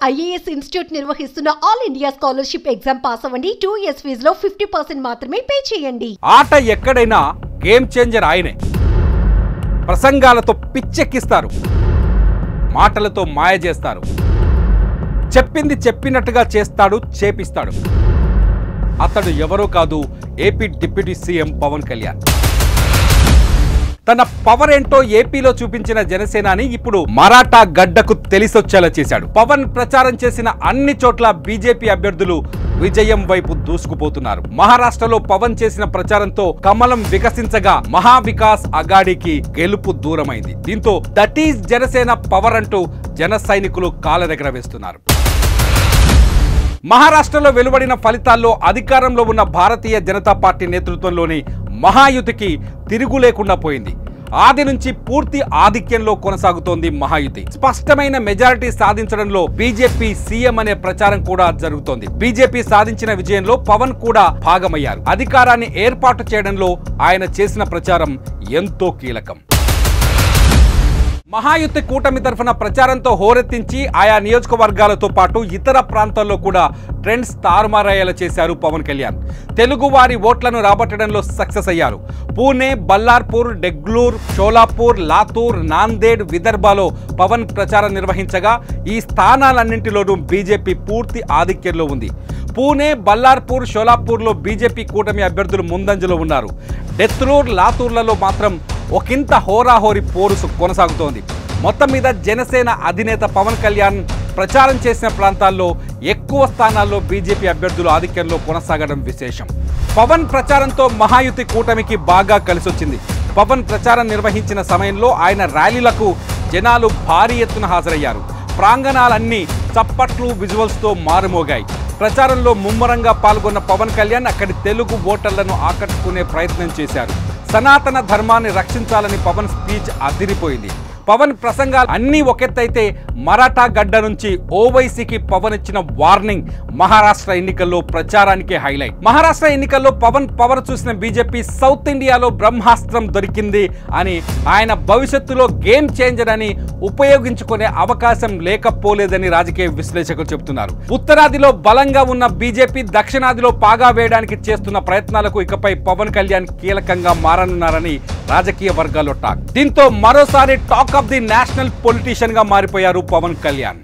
IAS institute నిర్వహిస్తున్న all India scholarship exam pass అవ్వండి. 2 years ఫీజులో 50% మాత్రమే పే చేయండి. ఆట ఎక్కడైనా గేమ్ చేంజర్ ఆయనే. ప్రసంగాలతో పిచ్చెక్కిస్తారు, మాటలతో మాయ చేస్తారు, చెప్పింది చెప్పినట్టుగా చేస్తాడు, చేపిస్తాడు. అతడు ఎవరో కాదు, AP deputy CM Pawan Kalyan. తన పవర్ ఏంటో ఏపీలో చూపించిన జనసేనాని ఇప్పుడు మరాఠా గడ్డకు తెలిసొచ్చేలా చేశాడు. పవన్ ప్రచారం చేసిన అన్ని చోట్ల బీజేపీ అభ్యర్థులు విజయం వైపు దూసుకుపోతున్నారు. మహారాష్ట్రలో పవన్ చేసిన ప్రచారంతో కమలం వికసించగా మహావికాస్ అఘాడీకి గెలుపు దూరమైంది. దీంతో దట్ ఈజ్ జనసేన పవర్ అంటూ జన సైనికులు కాలరెగరవేస్తున్నారు. మహారాష్ట్రలో వెలువడిన ఫలితాల్లో అధికారంలో ఉన్న భారతీయ జనతా పార్టీ నేతృత్వంలోని మహాయుతికి తిరుగు లేకుండా పోయింది. ఆది నుంచి పూర్తి ఆధిక్యంలో కొనసాగుతోంది మహాయుతి. స్పష్టమైన మెజారిటీ సాధించడంలో బీజేపీ సీఎం అనే ప్రచారం కూడా జరుగుతోంది. బీజేపీ సాధించిన విజయంలో పవన్ కూడా భాగమయ్యారు. అధికారాన్ని ఏర్పాటు చేయడంలో ఆయన చేసిన ప్రచారం ఎంతో కీలకం. మహాయుతి కూటమి తరఫున ప్రచారంతో హోరెత్తించి ఆయా నియోజకవర్గాలతో పాటు ఇతర ప్రాంతాల్లో కూడా ట్రెండ్స్ తారుమారయ్యేలా చేశారు పవన్ కళ్యాణ్. తెలుగు వారి ఓట్లను రాబట్టడంలో సక్సెస్ అయ్యారు. పూణే, బల్లార్పూర్, డెగ్లూర్, షోలాపూర్, లాతూర్, నాందేడ్, విదర్భలో పవన్ ప్రచారం నిర్వహించగా ఈ స్థానాలన్నింటిలోనూ బీజేపీ పూర్తి ఆధిక్యంలో ఉంది. పూణే, బల్లార్పూర్, షోలాపూర్లో బీజేపీ కూటమి అభ్యర్థులు ముందంజలో ఉన్నారు. డెత్లూర్, లాతూర్లలో మాత్రం ఒకంత హోరాహోరీ పోరు కొనసాగుతోంది. మొత్తం మీద జనసేన అధినేత పవన్ కళ్యాణ్ ప్రచారం చేసిన ప్రాంతాల్లో ఎక్కువ స్థానాల్లో బీజేపీ అభ్యర్థులు ఆధిక్యంలో కొనసాగడం విశేషం. పవన్ ప్రచారంతో మహాయుతి కూటమికి బాగా కలిసొచ్చింది. పవన్ ప్రచారం నిర్వహించిన సమయంలో ఆయన ర్యాలీలకు జనాలు భారీ ఎత్తున హాజరయ్యారు. ప్రాంగణాలన్నీ చప్పట్లు, విజువల్స్తో మారుమోగాయి. ప్రచారంలో ముమ్మరంగా పాల్గొన్న పవన్ కళ్యాణ్ అక్కడి తెలుగు ఓటర్లను ఆకట్టుకునే ప్రయత్నం చేశారు. సనాతన ధర్మాన్ని రక్షించాలని పవన్ స్పీచ్ అదిరిపోయింది. పవన్ ప్రసంగాలు అన్నీ ఒకెత్తైతే మరాఠా గడ్డ నుంచి ఓవైసీకి పవన్ ఇచ్చిన వార్నింగ్ మహారాష్ట్ర ఎన్నికల్లో ప్రచారానికే హైలైట్. మహారాష్ట్ర ఎన్నికల్లో పవన్ పవర్ చూసిన బీజేపీ సౌత్ ఇండియాలో బ్రహ్మాస్త్రం దొరికింది అని, ఆయన భవిష్యత్తులో గేమ్ చేంజర్ అని ఉపయోగించుకునే అవకాశం లేకపోలేదని రాజకీయ విశ్లేషకులు చెబుతున్నారు. ఉత్తరాదిలో బలంగా ఉన్న బీజేపీ దక్షిణాదిలో పాగా వేయడానికి చేస్తున్న ప్రయత్నాలకు ఇకపై పవన్ కళ్యాణ్ కీలకంగా మారనున్నారని రాజకీయ వర్గాల్లో టాక్. దీంతో మరోసారి talk of the national politician గా మారిపోయారు పవన్ కళ్యాణ్.